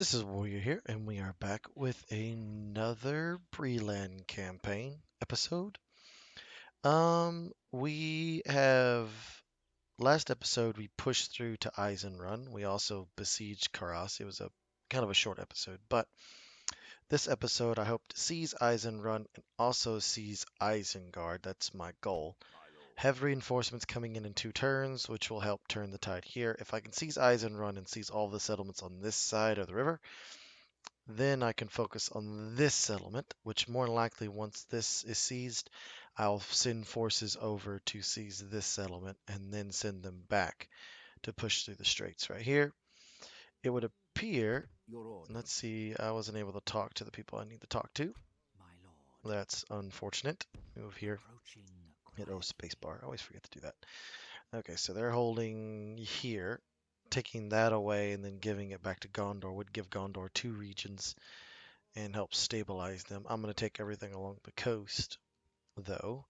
This is Warrior here, and we are back with another Breeland campaign episode. We have last episode we pushed through to Isenrun. We also besieged Carras. It was a kind of a short episode, but this episode I hope to seize Isenrun and also seize Isengard. That's my goal. Have reinforcements coming in 2 turns, which will help turn the tide here. If I can seize Isenrun and seize all the settlements on this side of the river, then I can focus on this settlement, which more likely once this is seized, I'll send forces over to seize this settlement and then send them back to push through the straits right here. It would appear, let's see, I wasn't able to talk to the people I need to talk to. That's unfortunate. Move here. Hit O spacebar. I always forget to do that. Okay, so they're holding here. Taking that away and then giving it back to Gondor would give Gondor 2 regions and help stabilize them. I'm going to take everything along the coast, though,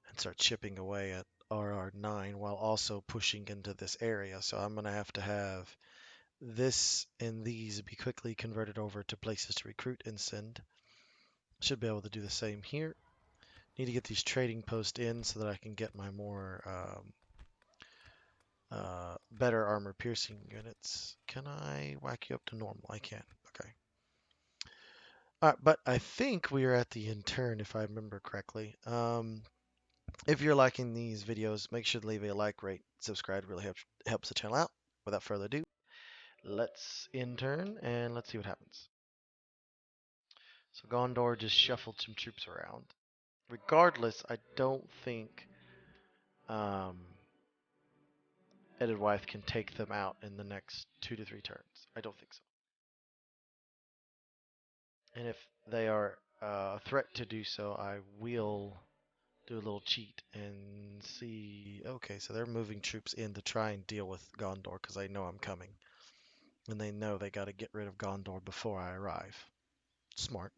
and start chipping away at RR9 while also pushing into this area. So I'm going to have this and these be quickly converted over to places to recruit and send. Should be able to do the same here. Need to get these trading posts in so that I can get my more better armor piercing units. Can I whack you up to normal? I can. Okay. But I think we are at the end turn, if I remember correctly. If you're liking these videos, make sure to leave a like, rate, subscribe. It really helps the channel out. Without further ado, let's end turn and let's see what happens. So Gondor just shuffled some troops around. Regardless, I don't think um, Edelweith can take them out in the next 2 to 3 turns. I don't think so. And if they are a threat to do so, I will do a little cheat and see. Okay, so they're moving troops in to try and deal with Gondor because they know I'm coming. And they know they got to get rid of Gondor before I arrive. Smart.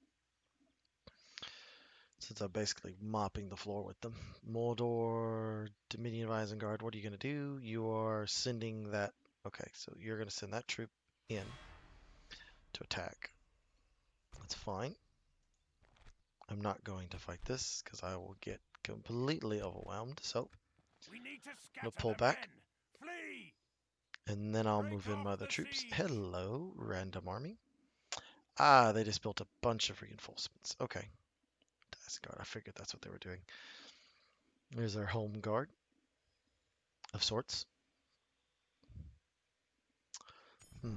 Since I'm basically mopping the floor with them. Mordor, Dominion of Isengard, what are you going to do? You are sending that. Okay, so you're going to send that troop in to attack. That's fine. I'm not going to fight this because I will get completely overwhelmed. So we'll pull back. Flee! And then I'll move in my other troops. Hello, random army. Ah, they just built a bunch of reinforcements. Okay. Asgard, I figured that's what they were doing. There's our home guard of sorts. Hmm.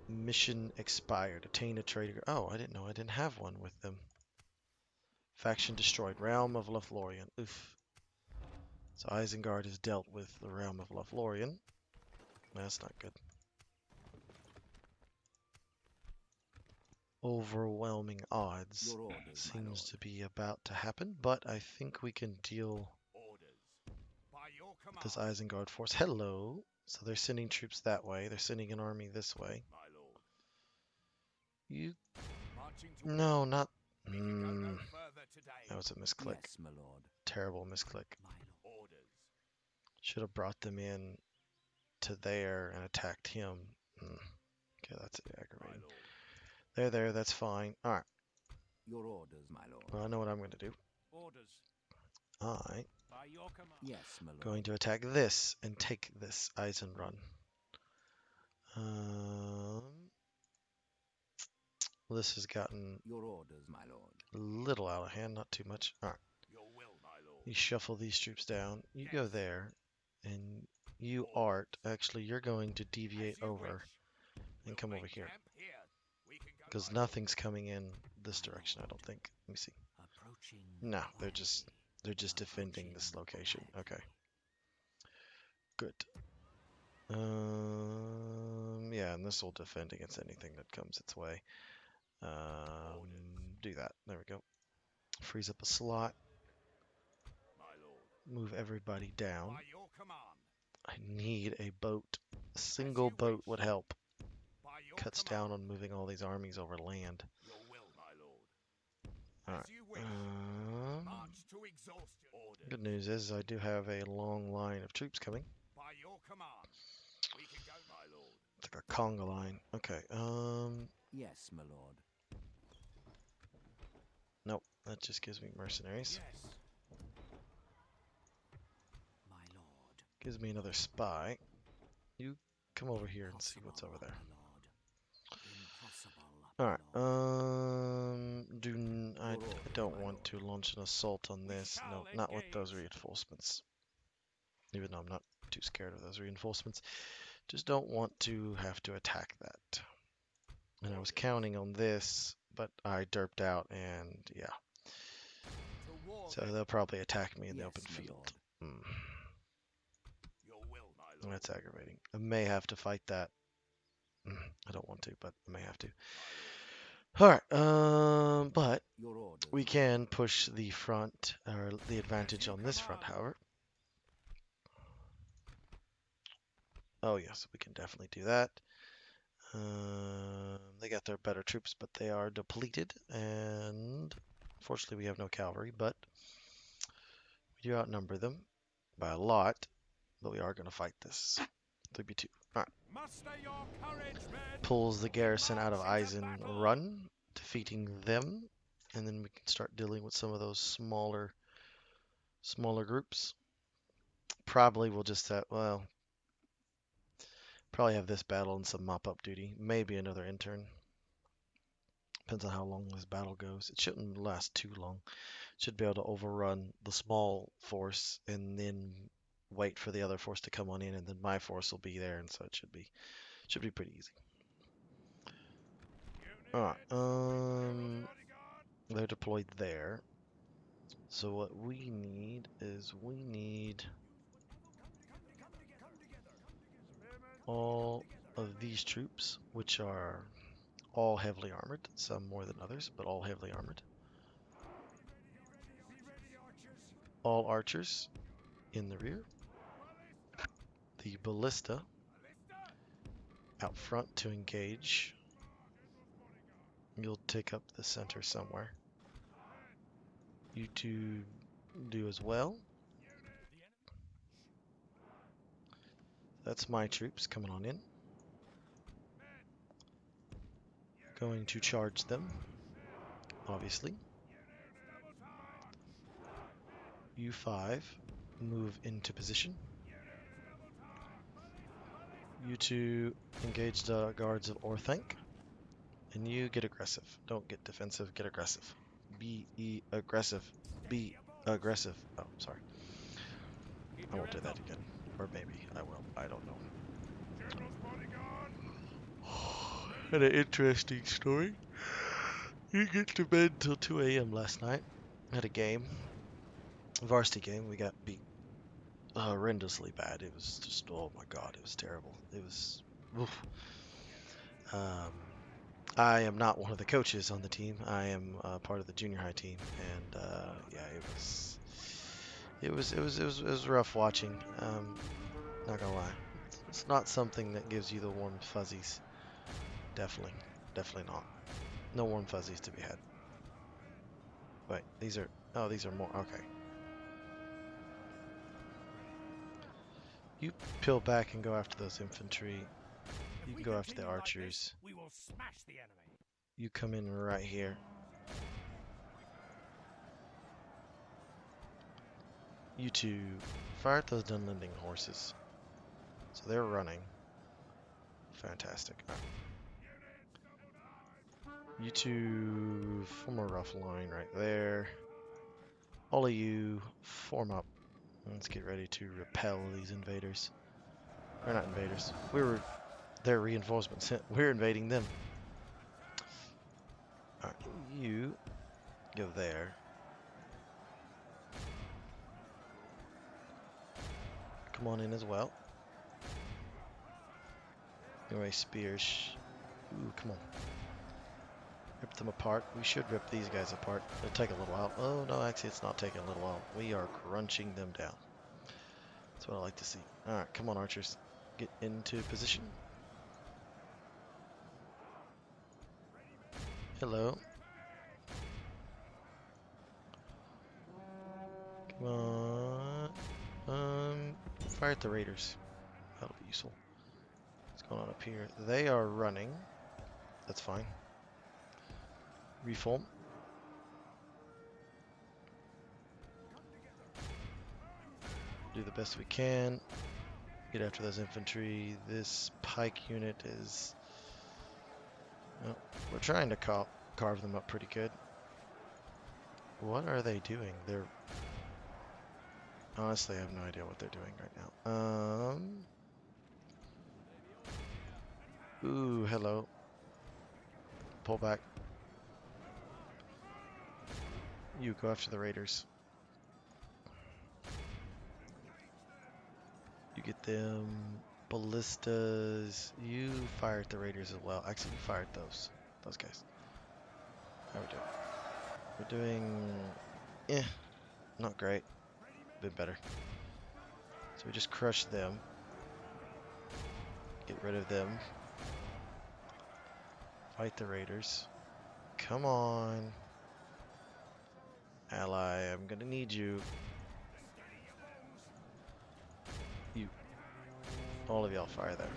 Mission expired. Attain a trader. Oh, I didn't know I didn't have one with them. Faction destroyed. Realm of Lothlorien. Oof. So Isengard has dealt with the Realm of Lothlorien. That's not good. Overwhelming odds seems to be about to happen, but I think we can deal with this Isengard force. Hello. So they're sending troops that way. They're sending an army this way. You... No, not... That was a misclick. Yes, my lord. Terrible misclick. Should have brought them in to there and attacked him. Okay, that's aggravating. There, that's fine. Alright. Your orders, my lord. Well, I know what I'm going to do. Orders. I By your command. Yes, my lord. going to attack this and take this Isenrun. This has gotten your orders, my lord. a little out of hand, not too much. Alright. Your will, my lord. You shuffle these troops down. You go there, and you Art. Actually, you're going to deviate over and come over here. Because nothing's coming in this direction, I don't think. Let me see. No, they're just defending this location. Okay. Good. Yeah, and this will defend against anything that comes its way. Do that. There we go. Freeze up a slot. Move everybody down. I need a boat. A single boat would help. Cuts down on moving all these armies over land. Alright. Good news is I do have a long line of troops coming. The like a conga line. Okay. Yes, my lord. Nope. That just gives me mercenaries. Yes. My lord. Gives me another spy. You come over here and see what's over Impossible, there. my lord. Impossible, All my right. I don't want to launch an assault on this. No, not with those reinforcements. Even though I'm not too scared of those reinforcements. Just don't want to have to attack that. And I was counting on this, but I derped out, and yeah. To war, So then. they'll probably attack me in the Yes, open my field. lord. Hmm. Your will, my lord. That's aggravating. I may have to fight that. I don't want to, but I may have to. My lord. All right. But Your orders, we my can lord. push the front or the advantage As you on this front, command. however. Oh yes, we can definitely do that. They got their better troops, but they are depleted, and unfortunately we have no cavalry, but we do outnumber them by a lot, but we are going to fight this. 3v2. All right. Muster your courage, men. Pulls the We garrison out of march into battle. Isenrun, defeating them, and then we can start dealing with some of those smaller groups. Probably we'll just well, probably have this battle and some mop-up duty, maybe another intern. Depends on how long this battle goes. It shouldn't last too long. Should be able to overrun the small force and then wait for the other force to come on in, and then my force will be there, and so it should be pretty easy. All right. They're deployed there. So what we need is all of these troops, which are all heavily armored, some more than others, but all heavily armored. All archers in the rear. The ballista out front to engage. You'll take up the center somewhere. You two do as well. That's my troops coming on in. Going to charge them, obviously. You five move into position. You two engage the guards of Orthanc. And you get aggressive. Don't get defensive, get aggressive. Be aggressive. Be aggressive. Oh, sorry. I won't do that again. Or maybe I will. I don't know. Had an interesting story. You get to bed till 2 a.m. last night. Had a game. Varsity game. We got beat horrendously bad. It was just, oh my God, it was terrible. It was, oof. Um, I am not one of the coaches on the team. I am part of the junior high team, and yeah, it was rough watching. Not gonna lie, it's not something that gives you the warm fuzzies. Definitely, definitely not. No warm fuzzies to be had. Wait, these are more. Okay, you peel back and go after those infantry. You can go after the archers. We will smash the enemy. You come in right here. You two fire at those Dunlending horses. So they're running. Fantastic. All right. You two form a rough line right there. All of you form up. Let's get ready to repel these invaders. They're not invaders. They're reinforcements. We're invading them. All right, you go there. Come on in as well. Anyway, spears. Ooh, come on. Rip them apart. We should rip these guys apart. It'll take a little while. Oh, no, actually, it's not taking a little while. We are crunching them down. That's what I like to see. All right, come on, archers. Get into position. Hello. Come on. Fire at the raiders. That'll be useful. What's going on up here? They are running. That's fine. Reform. Do the best we can. Get after those infantry. This pike unit is... Oh, we're trying to carve them up pretty good. What are they doing? They're... Honestly, I have no idea what they're doing right now. Ooh, hello. Pull back. You go after the raiders. You get them ballistas. You fire at the raiders as well. Actually, you fire at those guys. How are we doing? We're doing, not great. Been better. So we just crush them. Get rid of them. Fight the raiders. Come on. Ally, I'm gonna need you. You. All of y'all fire there.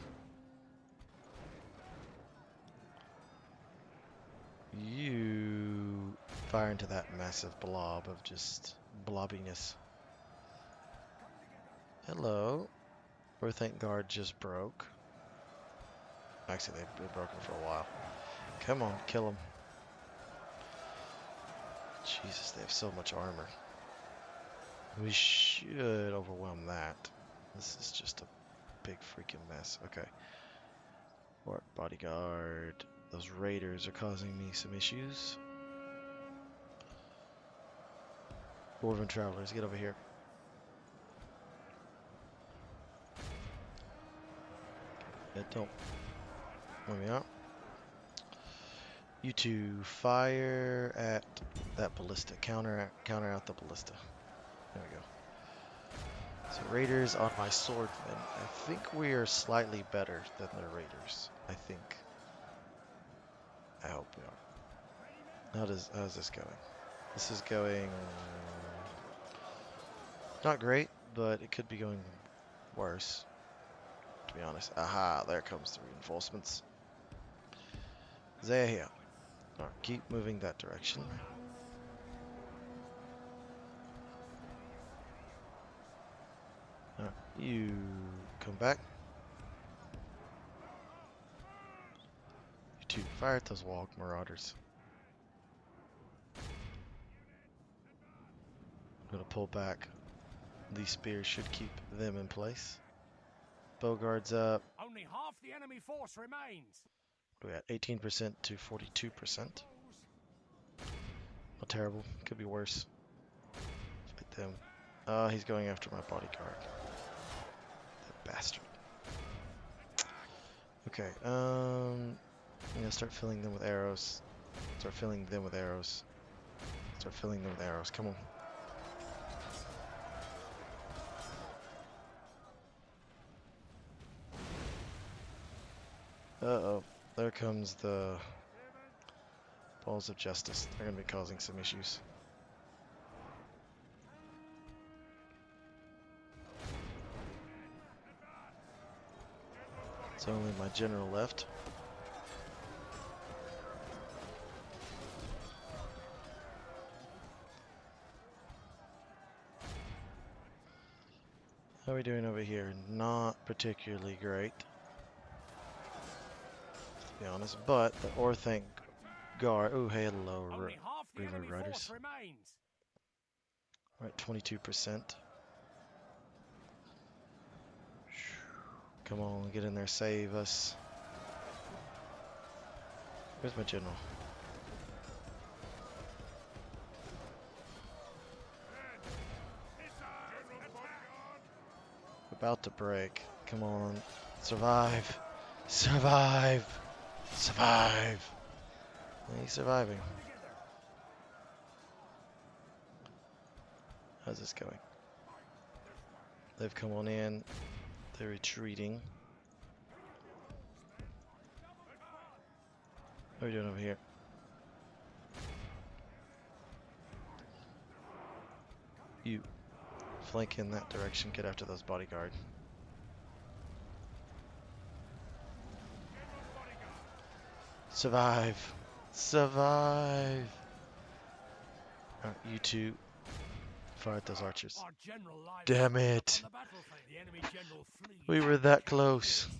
You fire into that massive blob of just blobbiness. Hello. Thank guard just broke. Actually, they've been broken for a while. Come on, kill them. Jesus, they have so much armor. We should overwhelm that. This is just a big freaking mess. Okay. Or bodyguard. Those raiders are causing me some issues. Dwarven travelers, get over here. Yeah, don't let me out. You two fire at that ballista. Counter out the ballista. There we go. So raiders on my swordmen. I think we are slightly better than the raiders. I think. I hope we are. How's this going? This is going not great, but it could be going worse, to be honest. Aha, there comes the reinforcements. They're here. Alright, keep moving that direction. Alright, you come back. You two, fire at those wall marauders. I'm gonna pull back. These spears should keep them in place. Bowguard's up. Only half the enemy force remains. What are we at? 18% to 42%. Not terrible. Could be worse. Fight them. He's going after my bodyguard. That bastard. Okay, I'm gonna start filling them with arrows. Start filling them with arrows. Start filling them with arrows. Come on. Uh-oh. There comes the balls of justice. They're gonna be causing some issues. It's only my general left. How are we doing over here? Not particularly great, to be honest, but the Orthanc Guard. Oh, hey, hello, Only half the River enemy Riders. force remains. Alright, 22%. Come on, get in there, save us. Where's my general? About to break. Come on. Survive. Survive. Survive. He's surviving. How's this going? They've come on in. They're retreating. What are we doing over here? You flank in that direction. Get after those bodyguard. Survive. Survive. Alright, you two fire at those archers. Our general lies Damn swallowed up it. on the battlefield. The enemy general flees. We were that Capture close. it.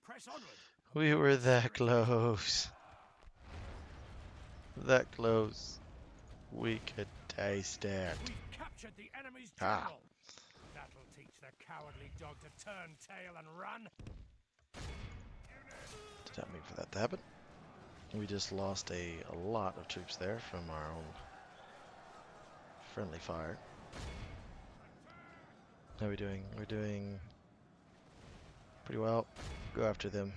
Press onward. and We bring were the that spirit. close. That close. We could taste it. We've captured the enemy's Ah. general. That'll teach the cowardly dog to turn tail and run. Did not mean for that to happen. We just lost a lot of troops there from our own friendly fire. How are we doing? We're doing pretty well. Go after them.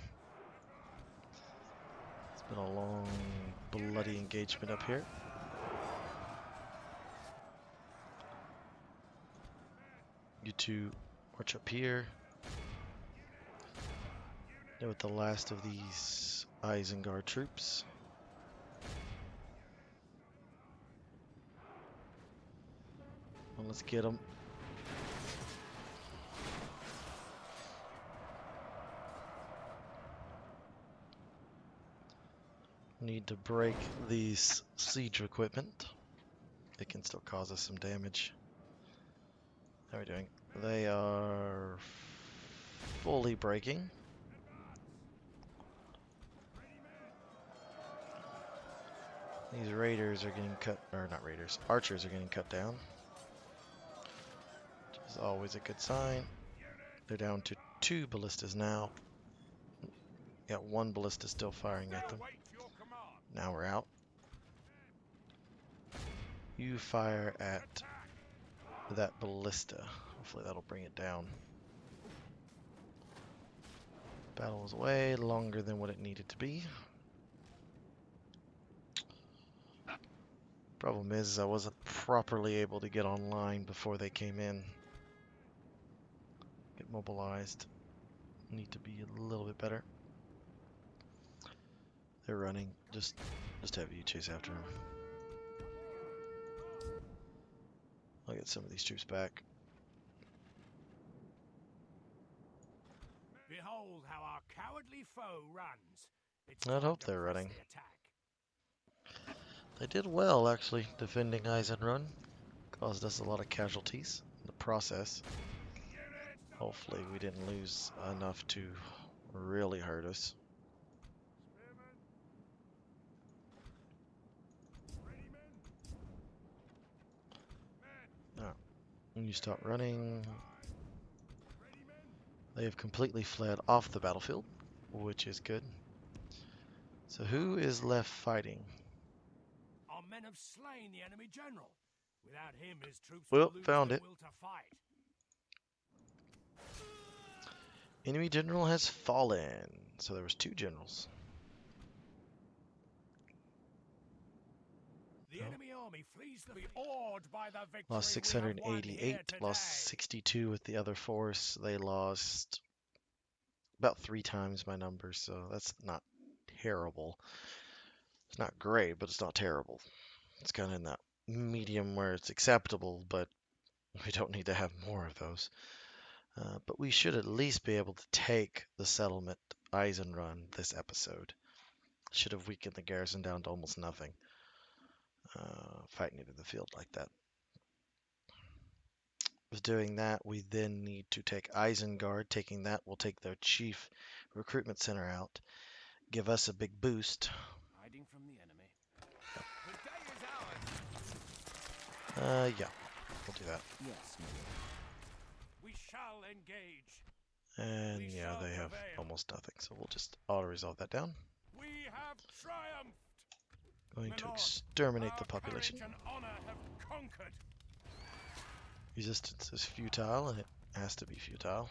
It's been a long, bloody engagement up here. You two march up here. Now with the last of these Isengard troops. Well, let's get them. Need to break these siege equipment. It can still cause us some damage. How are we doing? They are fully breaking. These raiders are getting cut, or not raiders, archers are getting cut down. Which is always a good sign. They're down to 2 ballistas now. Got 1 ballista still firing at them. Now we're out. You fire at that ballista. Hopefully that'll bring it down. Battle was way longer than what it needed to be. Problem is I wasn't properly able to get online before they came in. Get mobilized. Need to be a little bit better. They're running. Just have you chase after them. I'll get some of these troops back. Behold how our cowardly foe runs. I'd hope they're running. They did well, actually, defending Isenrun. Caused us a lot of casualties in the process. Hopefully we didn't lose enough to really hurt us. Now, when you start running, they have completely fled off the battlefield, which is good. So who is left fighting? Our men have slain the enemy general. Without him, his troops Well, will lose found their it. will to fight. Enemy general has fallen. So there was 2 generals. The enemy army flees the awed by the victory. Lost we have won 688, here today. lost 62 with the other force. They lost about 3 times my numbers, so that's not terrible. It's not great, but it's not terrible. It's kind of in that medium where it's acceptable, but we don't need to have more of those. But we should at least be able to take the settlement Isenrun this episode. Should have weakened the garrison down to almost nothing. Fighting it in the field like that. With doing that, we then need to take Isengard. Taking that, we'll take their chief recruitment center out. Give us a big boost. Hiding from the enemy. The day is ours. Yeah, we'll do that. Yes, we shall engage. And We yeah, shall they have prevail. almost nothing, so we'll just auto-resolve that down. We have triumphed. Going to My lord, exterminate the our population. courage and honor have conquered. Resistance is futile, and it has to be futile.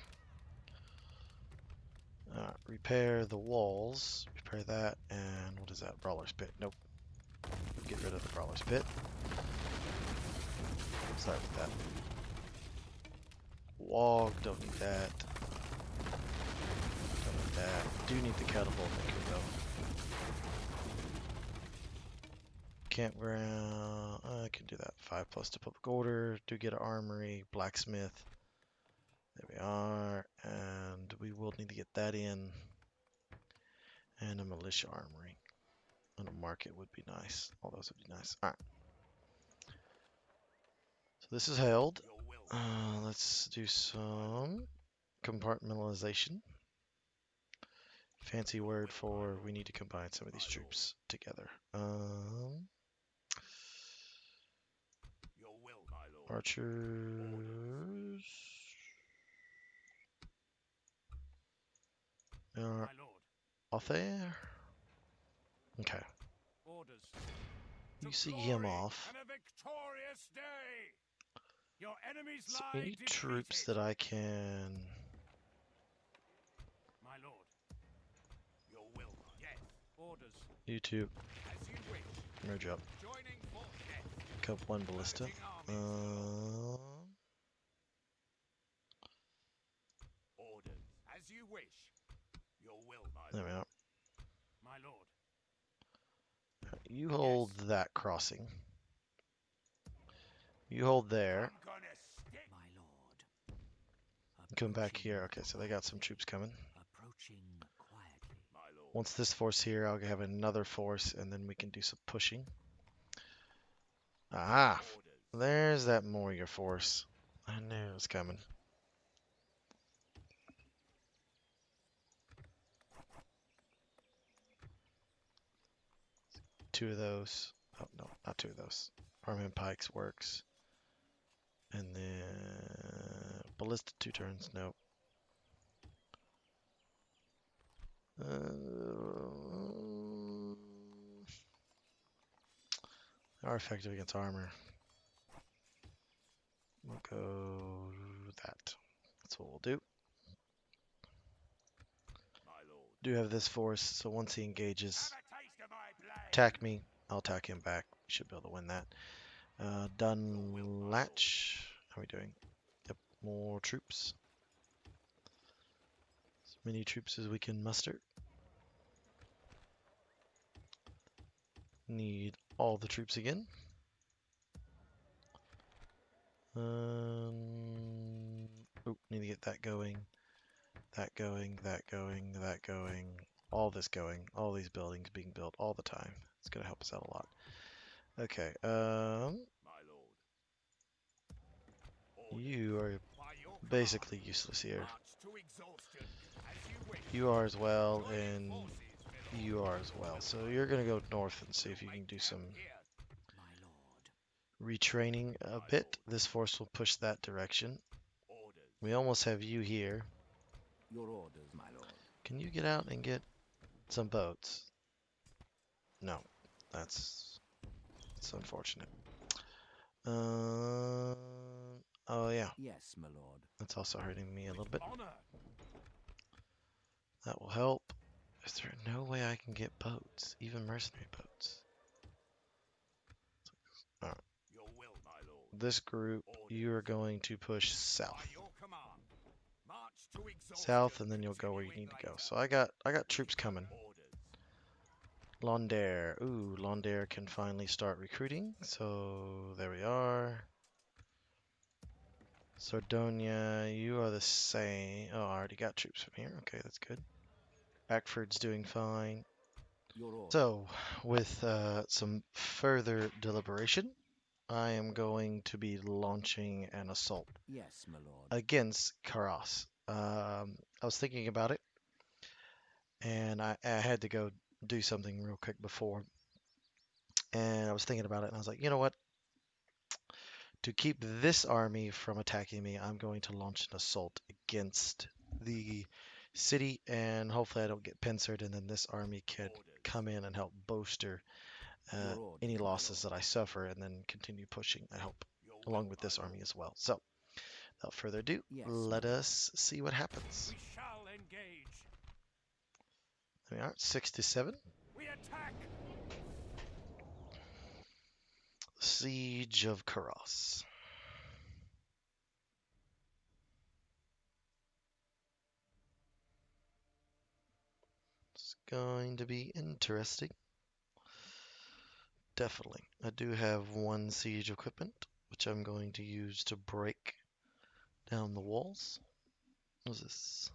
Repair the walls. Repair that, and what is that? Brawler's Pit. Nope. Get rid of the Brawler's Pit. Sorry about that. Wall, don't need that. Don't need that. Do need the catapult maker though. Campground, I can do that. 5+ to public order. Do get an armory, blacksmith. There we are. And we will need to get that in. And a militia armory. And a market would be nice. All those would be nice. All right. So this is held. Let's do some compartmentalization. Fancy word for we need to combine some of these troops together. Archers are off there. Okay. Orders. You To see him glory off. and a victorious day. Your enemies So lie any troops defeated. that I can My lord. Your will. Yes. Orders. you two As you wish. merge up. Joining for death. Cup one ballista. Merging armies. Orders. As you wish. Your will, my There lord. we are. My lord. You hold that crossing. You hold there. I'm gonna stick. My lord. Come back here. Okay, so they got some troops coming. Approaching quietly. My lord. Once this force here, I'll have another force, and then we can do some pushing. Ah, Orders. there's that warrior force. I knew it was coming. Two of those. Oh, no, not two of those. Armament pikes works. And then ballista 2 turns. Nope. Are effective against armor. We'll go that. That's what we'll do. My lord. Do have this force, so once he engages, Have a taste of my blade. attack me. I'll attack him back. We should be able to win that. Done latch. How are we doing? Yep, more troops. As many troops as we can muster. Need all the troops again. Oh, need to get that going. That going, that going, that going. All this going. All these buildings being built all the time. It's going to help us out a lot. Okay, My lord. Orders. you are By your basically command. useless here. March to exhaustion. As you wish. You are as well, Joining and forces, my lord. you are as well. So you're going to go north and see if you can do some Here. My lord. retraining a bit. This force will push that direction. Orders. We almost have you here. Your orders, my lord. Can you get out and get some boats? No, that's unfortunate. Oh yeah, Yes, my lord. that's also hurting me a little bit. Honor. That will help. Is there no way I can get boats, even mercenary boats? Alright. Your will, my lord. This group, you are going to push By south. your command. March to exhaustion. South, and then you'll go where you need to go. So I got troops coming. Orders. Londaire. Ooh, Londaire can finally start recruiting. So there we are. Sardonia, you are the same. Oh, I already got troops from here. Okay, that's good. Ackford's doing fine. Your orders. So, with some further deliberation, I am going to be launching an assault Yes, my lord. against Carras. I was thinking about it, and I had to go do something real quick before. And I was thinking about it, and I was like, you know what? To keep this army from attacking me, I'm going to launch an assault against the city, and hopefully I don't get pincered, and then this army can come in and help bolster Your orders, any my losses lord. that I suffer, and then continue pushing, I hope, along with this army as well. So, without further ado, Yes, let my lord. us see what happens. We shall engage. There we are, 67. We attack. Siege of Carras. It's going to be interesting. Definitely. I do have one siege equipment, which I'm going to use to break down the walls. What is this?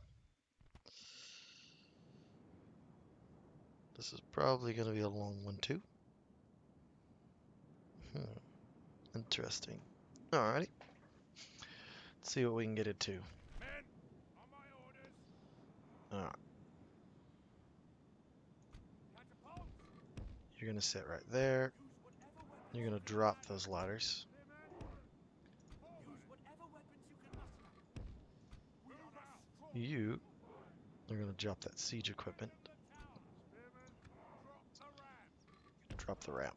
This is probably going to be a long one too. Interesting. Alrighty. Let's see what we can get it to. Men, on my orders. Alright. Catapults. You're going to sit right there. Use whatever weapons You're going to drop those ladders. Use whatever weapons you can muster. We are strong. You are going to drop that siege equipment. Drop the ram.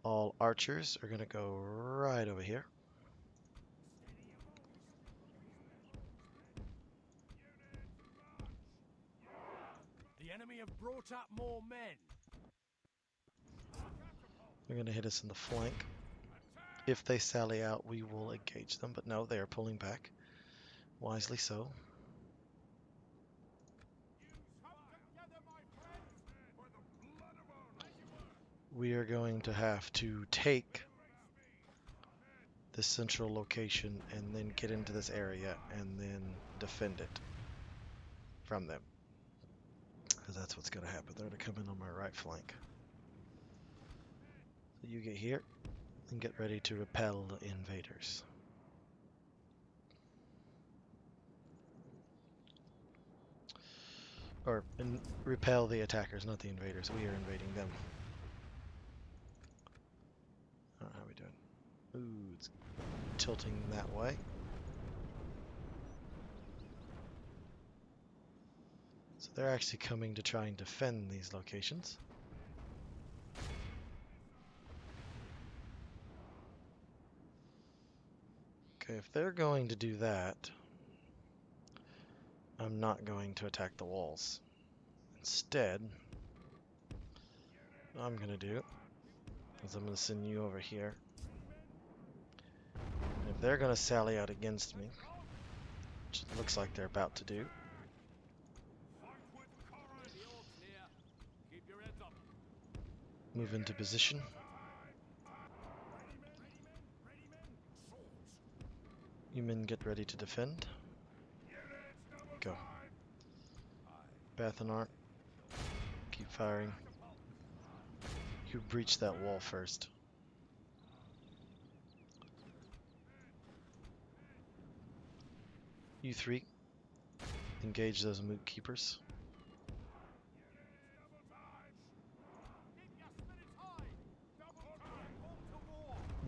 All archers are going to go right over here. The enemy have brought up more men. They're going to hit us in the flank. If they sally out, we will engage them. But no, they are pulling back. Wisely so. We are going to have to take this central location and then get into this area and then defend it from them. Because that's what's going to happen. They're going to come in on my right flank. So you get here and get ready to repel the invaders. Or repel the attackers, not the invaders. We are invading them. How are we doing? Ooh, it's tilting that way. So they're actually coming to try and defend these locations. Okay, if they're going to do that, I'm not going to attack the walls. Instead, what I'm going to do is I'm going to send you over here. And if they're going to sally out against me, which it looks like they're about to do, move into position. You men get ready to defend. Go. Bathenart, keep firing. You breach that wall first. You three, engage those moot keepers.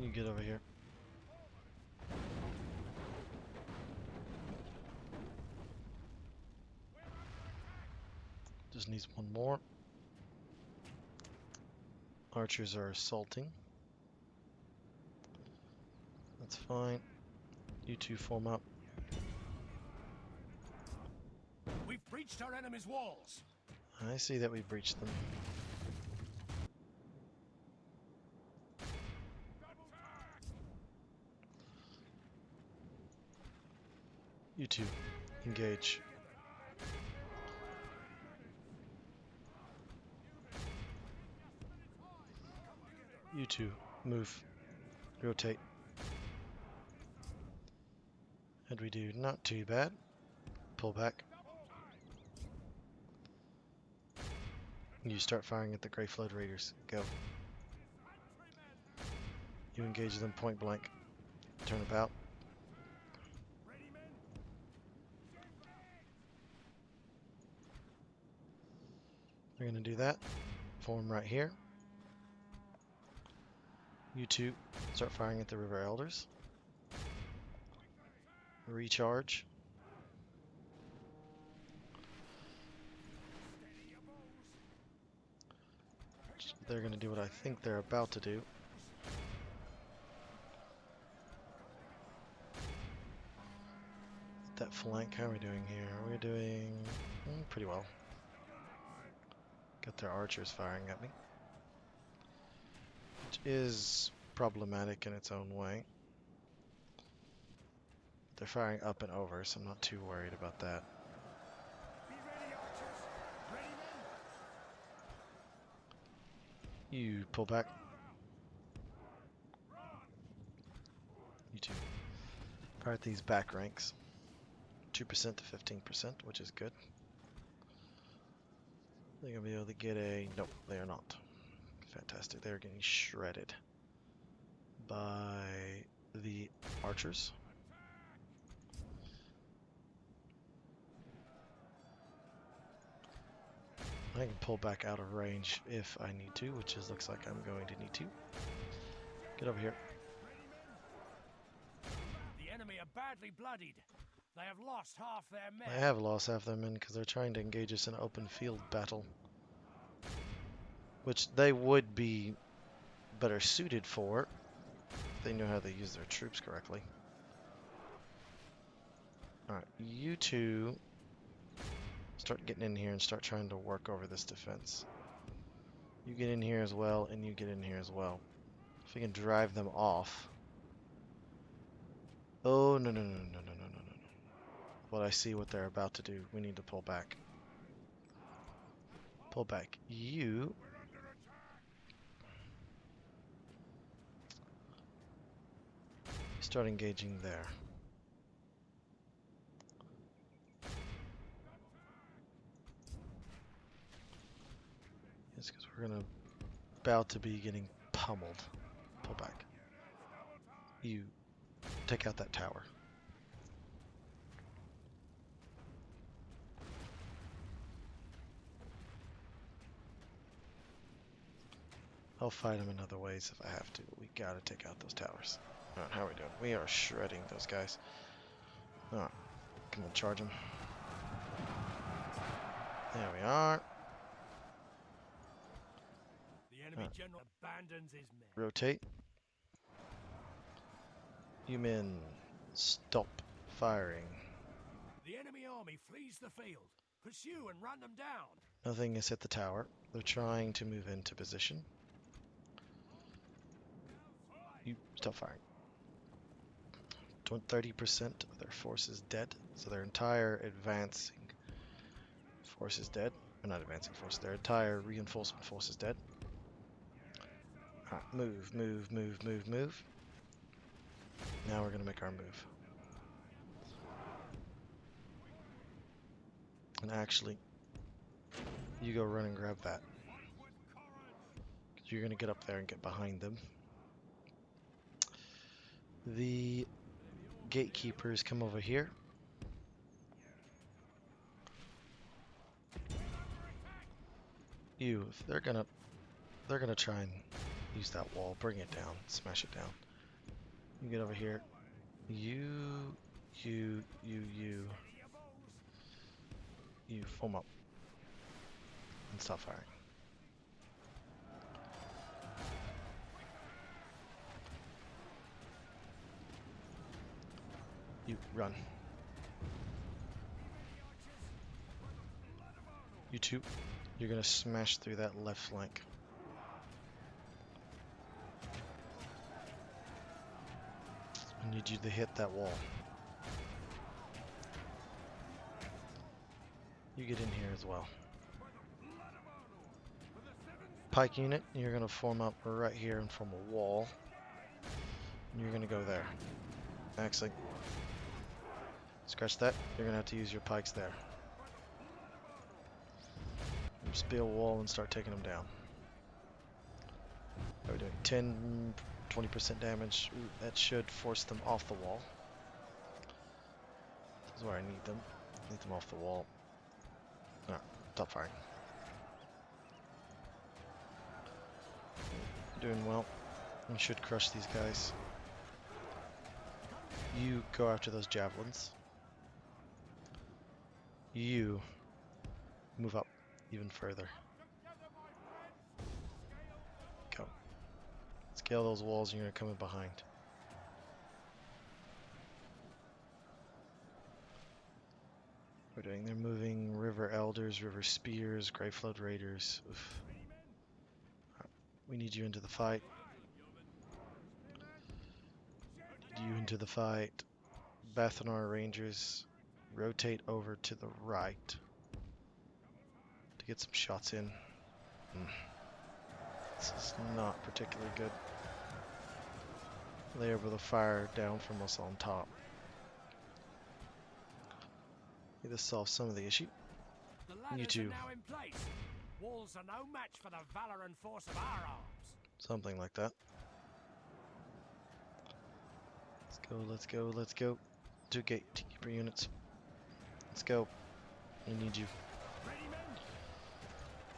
You get over here. Just needs one more. Archers are assaulting. That's fine. You two form up. We've breached our enemy's walls. I see that we breached them. You two, engage. You two, move. Rotate. And we do not too bad. Pull back. You start firing at the Grey Flood Raiders. Go. You engage them point blank. Turn about. They're going to do that. Form right here. You two start firing at the River Elders. Recharge. They're going to do what I think they're about to do. That flank, how are we doing here? We're doing pretty well. Got their archers firing at me, which is problematic in its own way. They're firing up and over, so I'm not too worried about that. Be ready, archers. Ready, men. You pull back. You two. Fire at these back ranks. 2% to 15%, which is good. They're gonna be able to get a... Nope, they are not. Fantastic. They're getting shredded by the archers. I can pull back out of range if I need to, which is looks like I'm going to need to. Get over here. The enemy are badly bloodied. They have lost half their men. I have lost half their men because they're trying to engage us in an open field battle, which they would be better suited for if they knew how to use their troops correctly. Alright, you two start getting in here and start trying to work over this defense. You get in here as well, and you get in here as well. If we can drive them off. Oh, no, no, no, no, no, no, no, no, no. What I see what they're about to do. We need to pull back. Pull back. You start engaging there. It's because we're gonna about to be getting pummeled. Pull back. You take out that tower. I'll fight them in other ways if I have to, but we gotta take out those towers. Alright, how are we doing? We are shredding those guys. Alright, come on, charge them. There we are. The enemy general abandons his men. Rotate. You men, stop firing. The enemy army flees the field. Pursue and run them down. Nothing has hit the tower. They're trying to move into position. You stop firing. 30% of their force is dead, so their entire advancing force is dead. Or not advancing force, their entire reinforcement force is dead. Alright, move, move, move, move, move. Now we're gonna make our move. And actually, you go run and grab that. 'Cause you're gonna get up there and get behind them. The gatekeepers come over here. You, if they're gonna try and use that wall, bring it down, smash it down. You get over here. You form up and stop firing. You run. You two, you're gonna smash through that left flank. I need you to hit that wall. You get in here as well. Pike unit, you're gonna form up right here and form a wall. And you're gonna go there. Actually, scratch that. You're gonna have to use your pikes there. Just build a wall and start taking them down. How are we doing? 10, 20% damage. Ooh, that should force them off the wall. This is where I need them. Need them off the wall. Alright, stop firing. Doing well. We should crush these guys. You go after those javelins. You move up even further. Go. Scale those walls and you're gonna come in behind. We're doing, they're moving river elders, river spears, grey flood raiders. Oof. Right. We need you into the fight. Need you into the fight. Bathanar Rangers, rotate over to the right to get some shots in. This is not particularly good. They're able to fire down from us on top. This solves some of the issue. The You ladders two. are now in place. Walls are no match for the valor and force of our arms. Something like that. Let's go, let's go, let's go. 2 gatekeeper units. Let's go. I need you. Ready, men?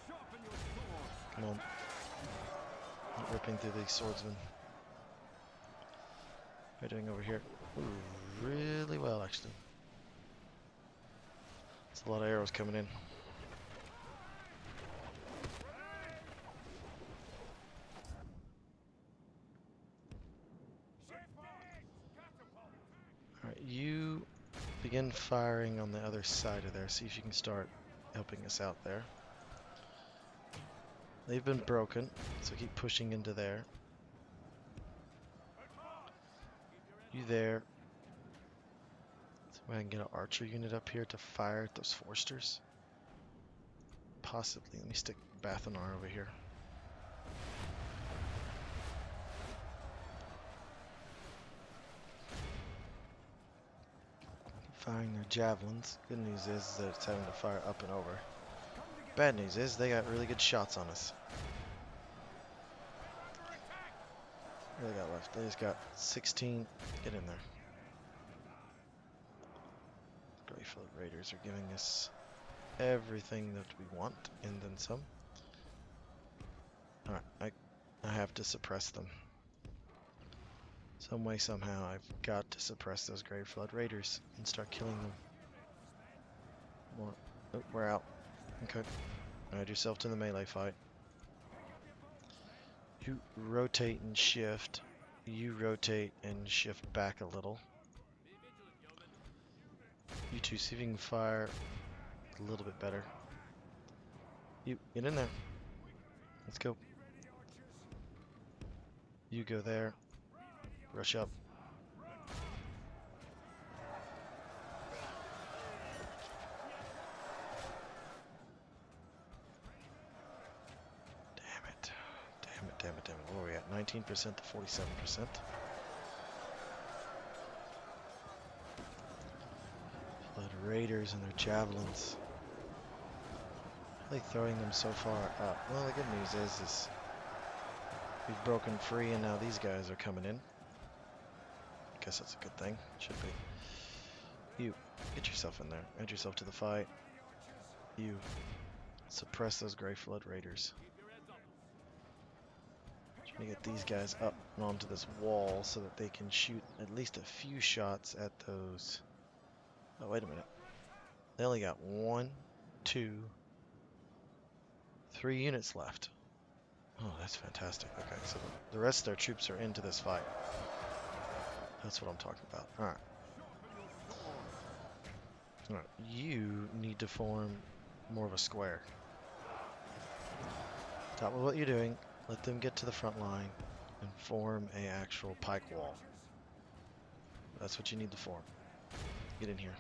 Sharpen your swords. Come on. Not ripping through these swordsmen. What are you doing over here? Ooh, really well, actually. It's a lot of arrows coming in. Alright, you begin firing on the other side of there. See if you can start helping us out there. They've been broken, so keep pushing into there. You there. So I can get an archer unit up here to fire at those forsters. Possibly. Let me stick Bathanar over here. Firing their javelins. Good news is that it's having to fire up and over. Bad news is they got really good shots on us. What do they got left? They just got 16. Get in there. Greyfield Raiders are giving us everything that we want and then some. Alright, I have to suppress them. Some way, somehow, I've got to suppress those Greyfield Raiders and start killing them. More. Oh, we're out. Okay. Add yourself to the melee fight. You rotate and shift. You rotate and shift back a little. You two, see if you can fire a little bit better. You, get in there. Let's go. You go there. Rush up. Damn it. Damn it, damn it, damn it. Where are we at? 19% to 47%. Flood Raiders and their javelins. How are they throwing them so far up? Well, the good news is we've broken free and now these guys are coming in. Guess that's a good thing. Should be. You, get yourself in there. Add yourself to the fight. You, suppress those Greyflood Raiders. Trying to get these guys up and onto this wall so that they can shoot at least a few shots at those. Oh, wait a minute. They only got 1, 2, 3 units left. Oh, that's fantastic. Okay, so the rest of their troops are into this fight. That's what I'm talking about. Alright. Alright, you need to form more of a square. Stop with what you're doing. Let them get to the front line and form a actual pike wall. That's what you need to form. Get in here.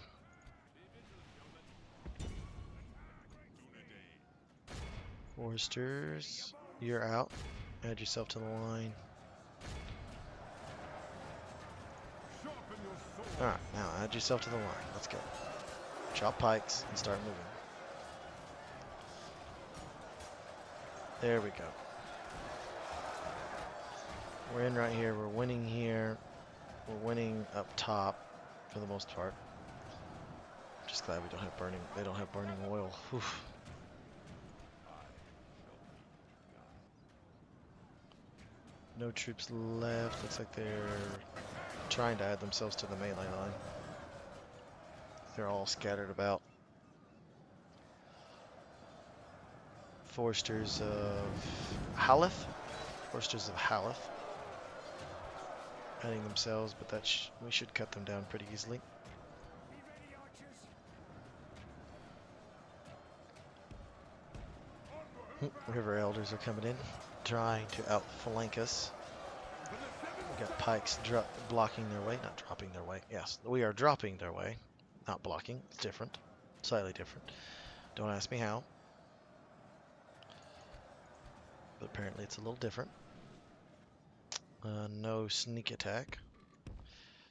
Foresters, you're out. Add yourself to the line. Alright, now add yourself to the line. Let's go. Chop pikes and start moving. There we go. We're in right here. We're winning here. We're winning up top for the most part. I'm just glad we don't have burning. They don't have burning oil. Oof. No troops left. Looks like they're trying to add themselves to the melee line. They're all scattered about. Foresters of Haleth. Foresters of Haleth. Adding themselves, but that we should cut them down pretty easily. River Elders are coming in, trying to outflank us. We got pikes blocking their way, not dropping their way. Yes, we are dropping their way, not blocking. It's different, slightly different. Don't ask me how, but apparently it's a little different. No sneak attack.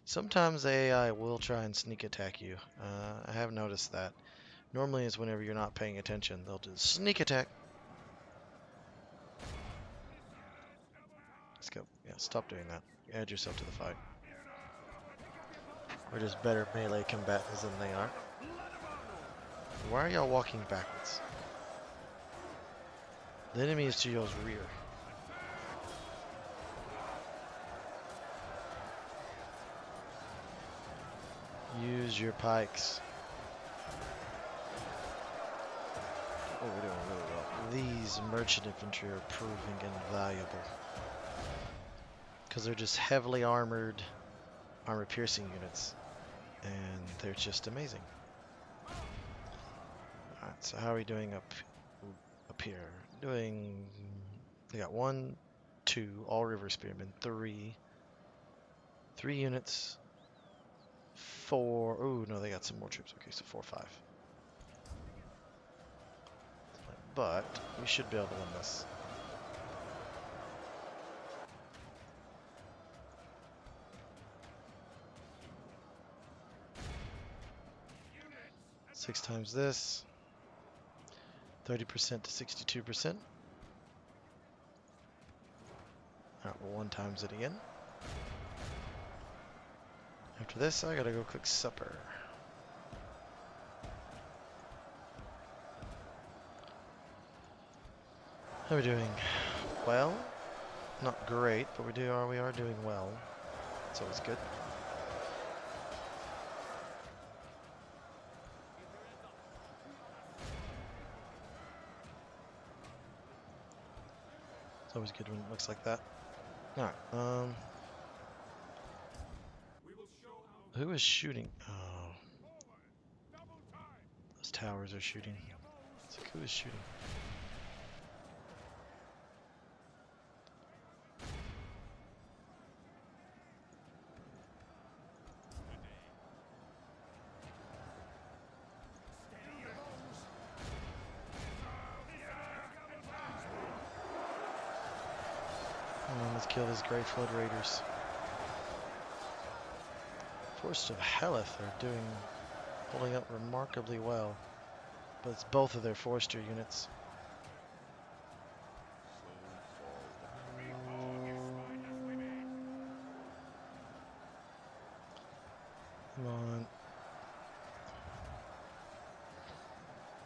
Sometimes the AI will try and sneak attack you. I have noticed that. Normally it's whenever you're not paying attention. They'll just sneak attack. Let's go. Yeah, stop doing that. Add yourself to the fight. We're just better melee combatants than they are. Why are y'all walking backwards? The enemy is to y'all's rear. Use your pikes. Oh, we're doing really well. These merchant infantry are proving invaluable. Because they're just heavily armored, armor-piercing units. And they're just amazing. Alright, so how are we doing up here? Doing... We got 1, 2, all river spearmen, 3 units, 4, oh no, they got some more troops, okay, so 4, 5. But, we should be able to win this. Six times this, 30% to 62%. Alright, we'll 1 times it again. After this, I gotta go cook supper. How are we doing? Well, not great, but we are doing well. It's always good. It's always good when it looks like that. Alright, who is shooting? Oh, those towers are shooting. It's like, who is shooting? Let's kill these Grey Flood Raiders. Force of Heleth are holding up remarkably well. But it's both of their Forester units. Come on.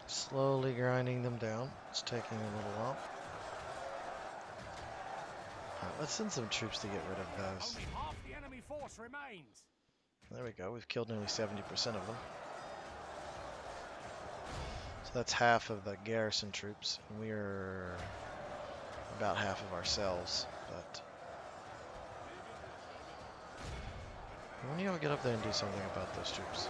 Slowly grinding them down. It's taking a little while. Alright, let's send some troops to get rid of those. Only half the enemy force remains. There we go. We've killed nearly 70% of them. So that's half of the garrison troops. And we are about half of ourselves. But when do y'all get up there and do something about those troops?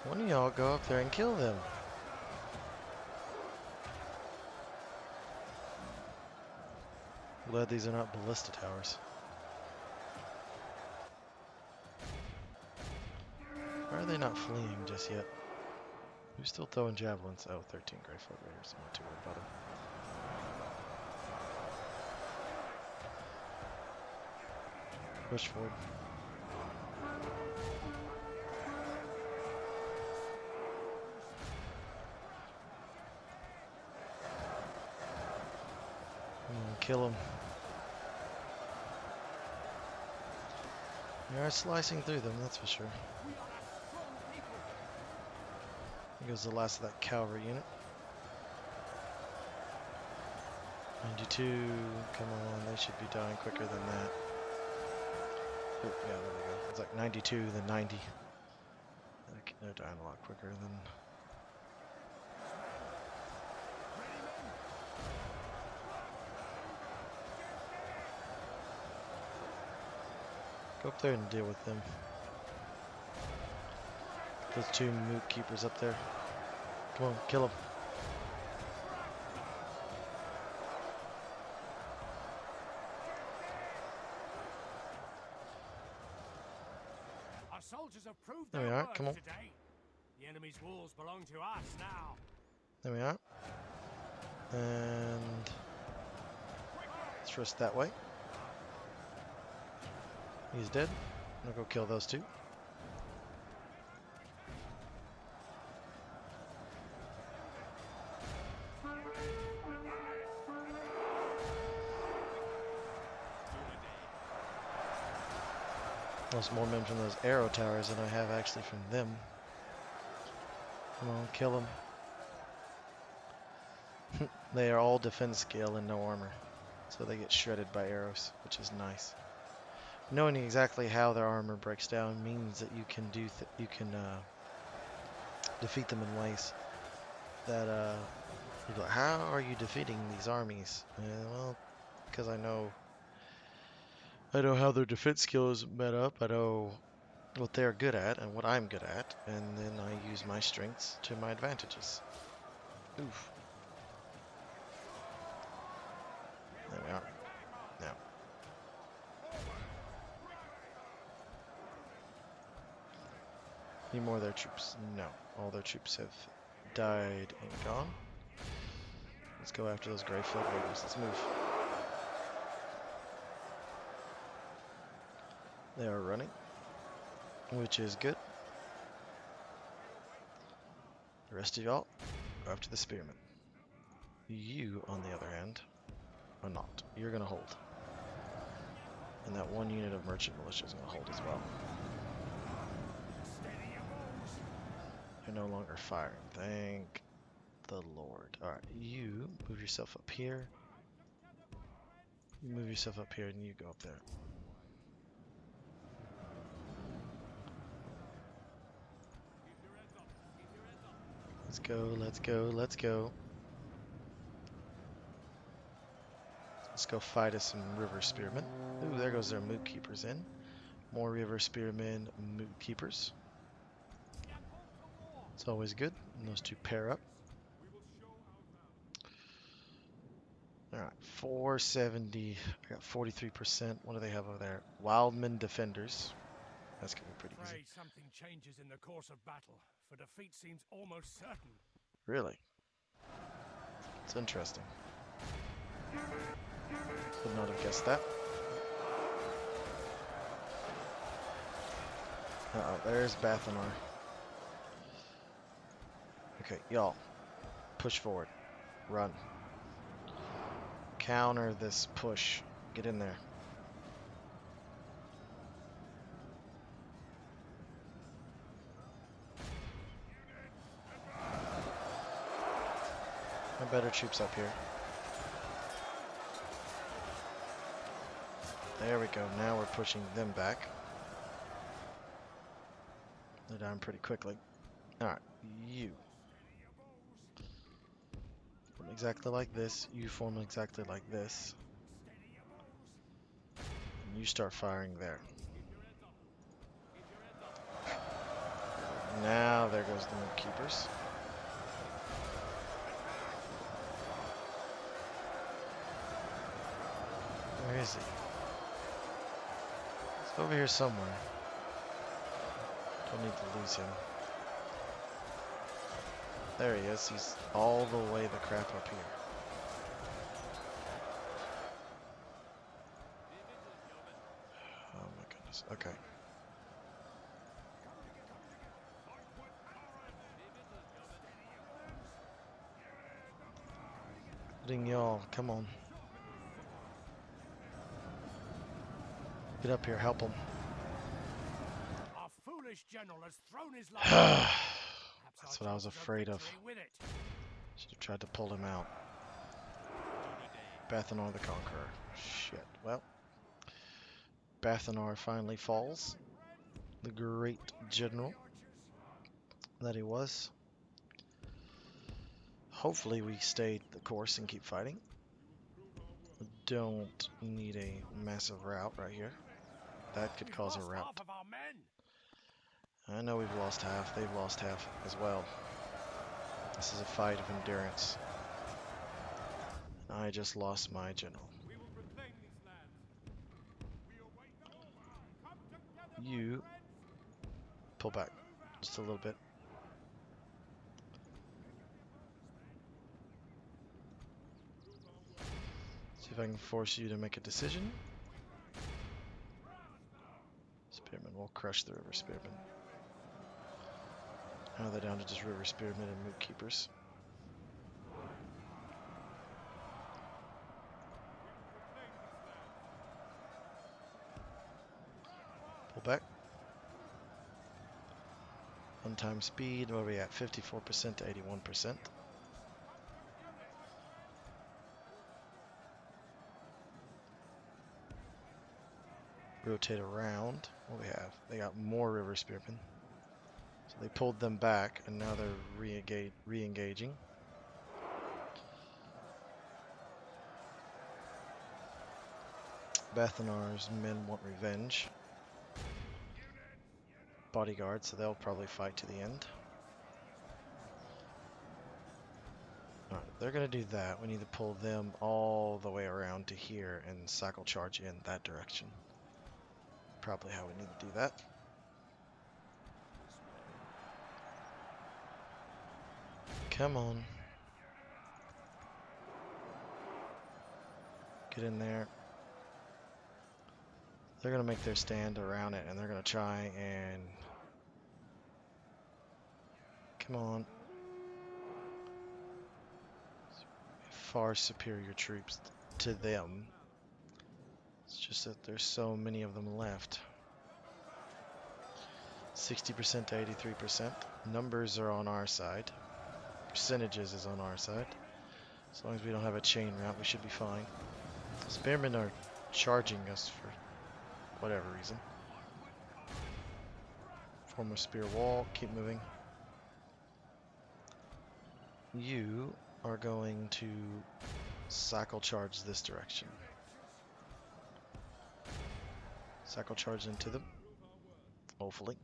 One of y'all go up there and kill them. Glad these are not ballista towers. Why are they not fleeing just yet? Who's still throwing javelins? Oh, 13 Grey Flood Raiders. I'm not too worried about them. Push forward. Kill them. We are slicing through them, that's for sure. Here goes the last of that cavalry unit. 92, come on, they should be dying quicker than that. Oh, yeah, there we go. It's like 92, then 90. They're dying a lot quicker than... Go up there and deal with them. Those 2 moot keepers up there. Come on, kill them. Our soldiers have proved There we their are, worth come on. today. The enemy's walls belong to us now. There we are. And let's rest that way. He's dead. I'll go kill those two. Lost more men from those arrow towers than I have actually from them. Come on, kill them. They are all defense scale and no armor, so they get shredded by arrows, which is nice. Knowing exactly how their armor breaks down means that you can defeat them in ways that you're like, how are you defeating these armies? Well, because I know how their defense skills met up. I know what they're good at and what I'm good at, and then I use my strengths to my advantages. Oof. There we are. Now. Any more of their troops? No. All their troops have died and gone. Let's go after those Grey Flood Raiders. Let's move. They are running, which is good. The rest of y'all go after the Spearmen. You, on the other hand, are not. You're going to hold. And that one unit of Merchant Militia is going to hold as well. You're no longer firing. Thank the Lord. Alright, you move yourself up here. You move yourself up here and you go up there. Let's go, let's go, let's go. Let's go fight us some River Spearmen. Ooh, there goes their Moot Keepers in. More River Spearmen, Moot Keepers. It's always good when those two pair up. Alright, 470. I got 43%. What do they have over there? Wildman Defenders. That's going to be pretty easy. Something changes in the course of battle, for defeat seems almost certain. Really? It's interesting. Would not have guessed that. Uh-oh, there's Bathanar. Okay, y'all. Push forward. Run. Counter this push. Get in there. My better troops up here. There we go. Now we're pushing them back. They're down pretty quickly. Alright, you. Form exactly like this. You form exactly like this. And you start firing there. Now there goes the Moot Keepers. Where is he? He's over here somewhere. Don't need to lose him. There he is. He's all the way the crap up here. Oh my goodness. Okay. Putting y'all. Come on. Get up here. Help him. Our foolish general has thrown his life. That's what I was afraid of. Should have tried to pull him out. Bathanar the Conqueror. Shit. Well, Bathanar finally falls. The great general that he was. Hopefully we stay the course and keep fighting. Don't need a massive rout right here. That could cause a rout. I know we've lost half. They've lost half as well. This is a fight of endurance. I just lost my general. You pull back just a little bit. See if I can force you to make a decision. we'll crush the River Spearmen. Now they're down to just River Spearmen and Moot Keepers. Pull back. On-time speed, where are we at? 54% to 81%. Rotate around. What do we have? They got more River Spearmen. So they pulled them back, and now they're re-engaging. Bethanar's men want revenge. Bodyguard, so they'll probably fight to the end. Alright, they're going to do that. We need to pull them all the way around to here and cycle charge in that direction. Probably how we need to do that. Come on. Get in there. They're going to make their stand around it, and they're going to try and... Come on. Far superior troops to them. It's just that there's so many of them left. 60% to 83%. Numbers are on our side. Percentages is on our side. As long as we don't have a chain route, we should be fine. Spearmen are charging us for whatever reason. Form a spear wall. Keep moving. You are going to cycle charge this direction. Cycle charge into them. Hopefully.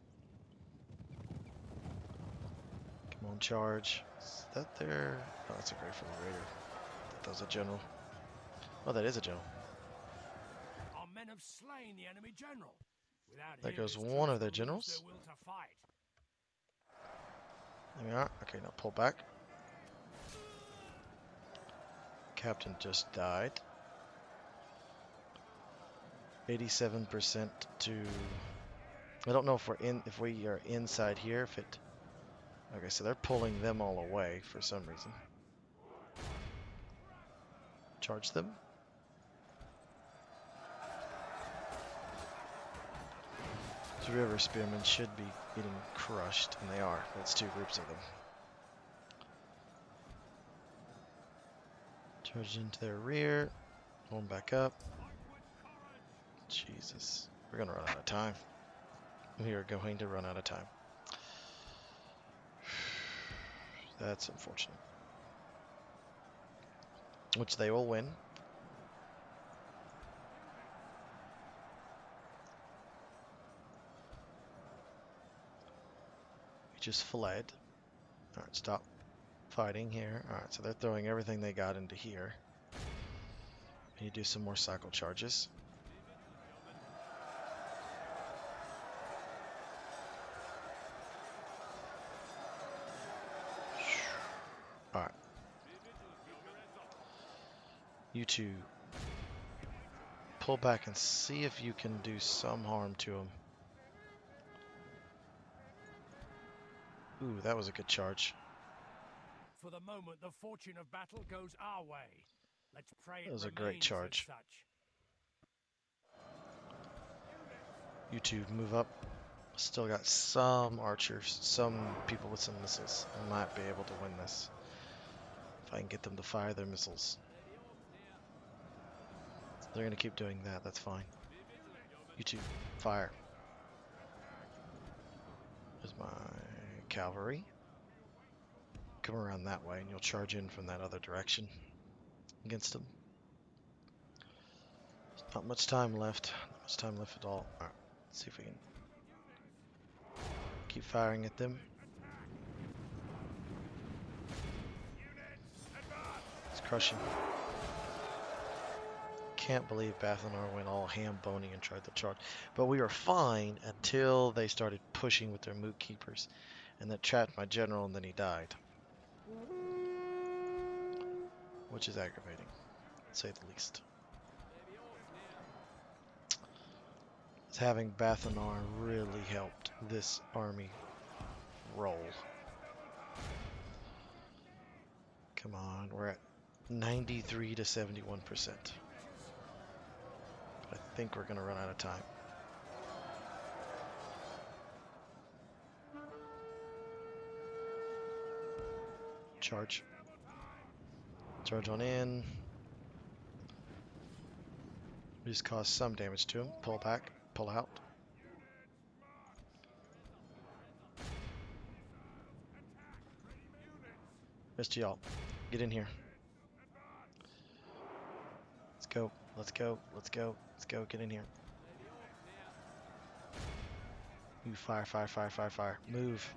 Come on, charge. Is that there? Oh, that's a Grateful Raider. That was a general. Oh, that is a general. Our men have slain the enemy general. Without There him, goes his one of troops their will lose generals. their will to fight. There we are. Okay, now pull back. Captain just died. 87% to... I don't know if we are inside here, if it... Okay, so they're pulling them all away for some reason. Charge them. The River Spearmen should be getting crushed, and they are. That's two groups of them. Charge into their rear. Pulling back up. Jesus. We're going to run out of time. We are going to run out of time. That's unfortunate. Which they will win. We just fled. Alright, stop fighting here. Alright, so they're throwing everything they got into here. We need to do some more cycle charges. Alright. You two pull back and see if you can do some harm to him. Ooh, that was a good charge. For the moment, the fortune of battle goes our way. Let's pray That it was a great remains as charge. such. You two move up. Still got some archers, some people with some missiles. I might be able to win this if I can get them to fire their missiles. They're going to keep doing that. That's fine. You two, fire. There's my cavalry. Come around that way and you'll charge in from that other direction against them. There's not much time left. Not much time left at all. Alright, let's see if we can keep firing at them. It's crushing. Can't believe Bathanar went all ham-bony and tried to charge. But we were fine until they started pushing with their Moot Keepers. And that trapped my general and then he died. Which is aggravating, to say the least. Having Bathanar really helped this army roll. Come on, we're at 93 to 71%. I think we're going to run out of time. Charge. Charge on in. We just caused some damage to him. Pull back. Pull out. Rest of y'all, get in here. Let's go. Let's go. Let's go. Let's go. Get in here. You fire, fire, fire, fire, fire. Move.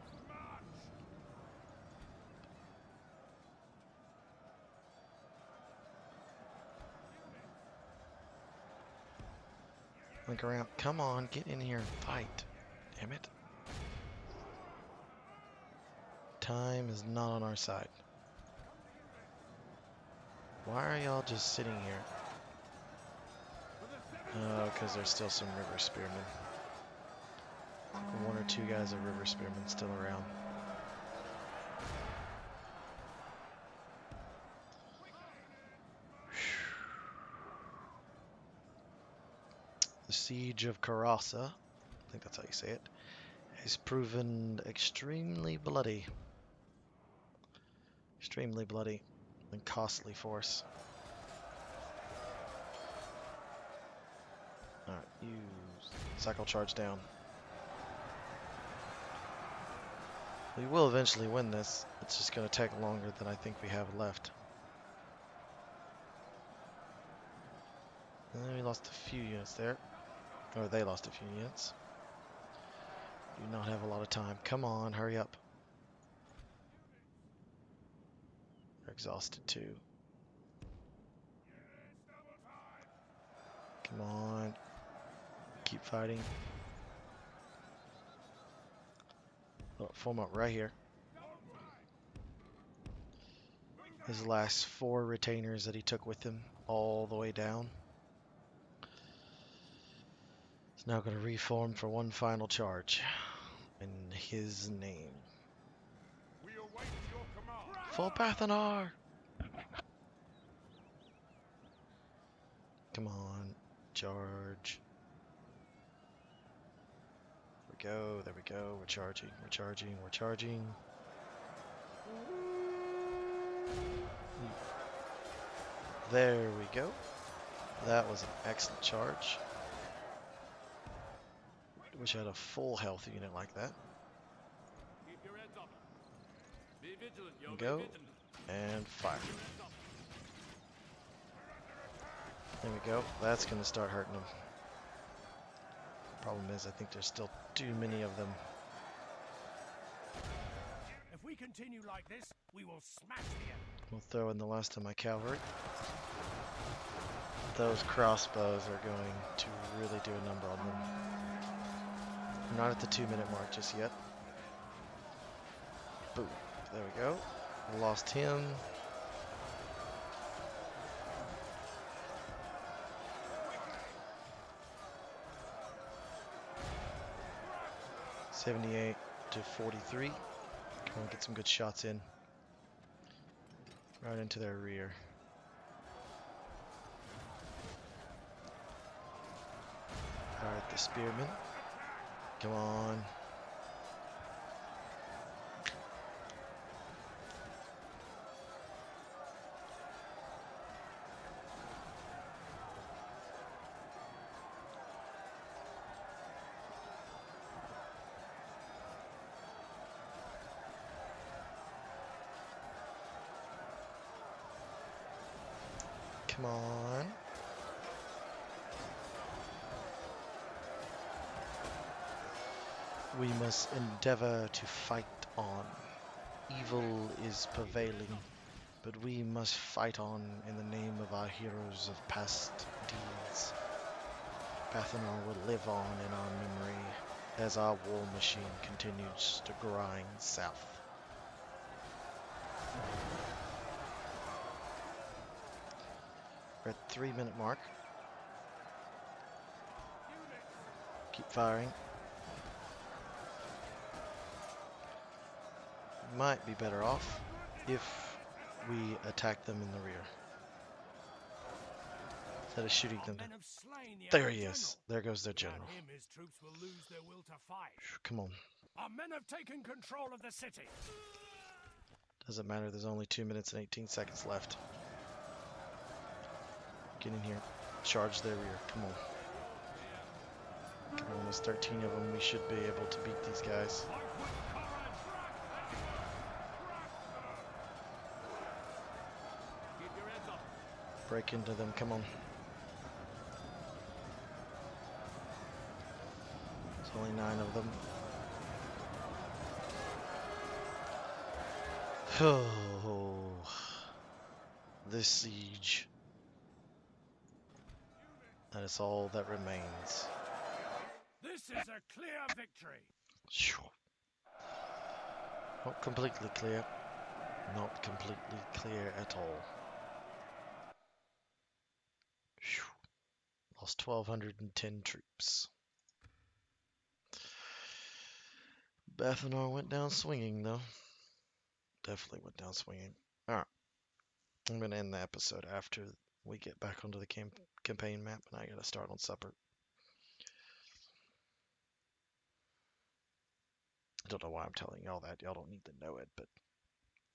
Link around. Come on, get in here and fight. Damn it. Time is not on our side. Why are y'all just sitting here? Oh, because there's still some river spearmen. One or two guys of river spearmen still around. The siege of Carras, I think that's how you say it, has proven extremely bloody. Extremely bloody and costly for us. Alright, you cycle charge down. We will eventually win this. It's just going to take longer than I think we have left. And we lost a few units there. Or they lost a few units. Do not have a lot of time. Come on, hurry up. They're exhausted too. Come on. Keep fighting. Oh, form up right here. His last 4 retainers that he took with him all the way down. He's now going to reform for one final charge. In his name. We await your command. Full Bathanar! Come on. Charge. There we go. There we go. We're charging. We're charging. We're charging. There we go. That was an excellent charge. Wish I had a full health unit like that. Keep your heads up. Be vigilant, yo. Go. Be vigilant. And fire. There we go. That's going to start hurting them. Problem is, I think there's still too many of them. If we continue like this, we will smash the enemy. We'll throw in the last of my cavalry. Those crossbows are going to really do a number on them. We're not at the 2-minute mark just yet. Boom. There we go. Lost him. $78 to 43. Come on, get some good shots in. Right into their rear. Alright, the spearmen. Come on. Come on. We must endeavor to fight on. Evil is prevailing, but we must fight on in the name of our heroes of past deeds. Bathanar will live on in our memory as our war machine continues to grind south. We're at 3-minute mark. keep firing. Might be better off if we attack them in the rear instead of shooting them down. There he is. There goes their general. Without him, his troops will lose their will to fight. Come on. Our men have taken control of the city. Doesn't matter. There's only 2 minutes and 18 seconds left. Get in here. Charge their rear. Come on. Come on, there's 13 of them. We should be able to beat these guys. Keep your heads up. Break into them. Come on. There's only 9 of them. Oh, this siege. That is all that remains. This is a clear victory. Not completely clear. Not completely clear at all. Lost 1,210 troops. Bethanor went down swinging, though. Definitely went down swinging. Alright. I'm going to end the episode after we get back onto the campaign map, and I got to start on supper. I don't know why I'm telling y'all that. Y'all don't need to know it, but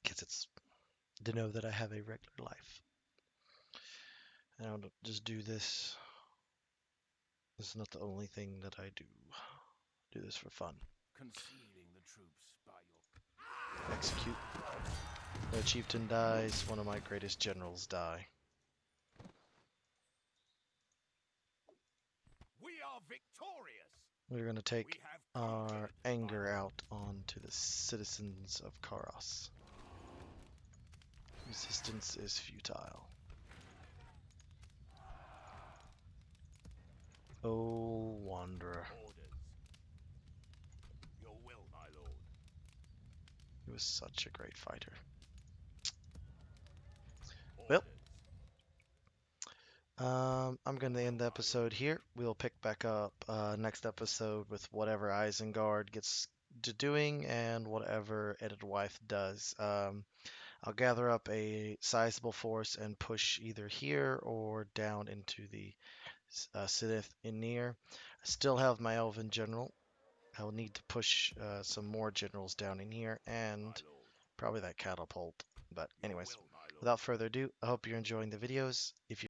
guess it's to know that I have a regular life. And I don't just do this. This is not the only thing that I do. I do this for fun. Concealing the troops by your... Execute. The chieftain dies. One of my greatest generals die. We are victorious. We're going to take We have our conquered anger out onto the citizens of Carras. Resistance is futile. Oh, wanderer. Orders. Your will, my lord. He was such a great fighter. Orders. Well, I'm going to end the episode here. We'll pick back up next episode with whatever Isengard gets to doing and whatever Edwidwife does. I'll gather up a sizable force and push either here or down into the Sidith in near. I still have my Elven general. I will need to push some more generals down in here and probably that catapult. But anyways, without further ado, I hope you're enjoying the videos. If you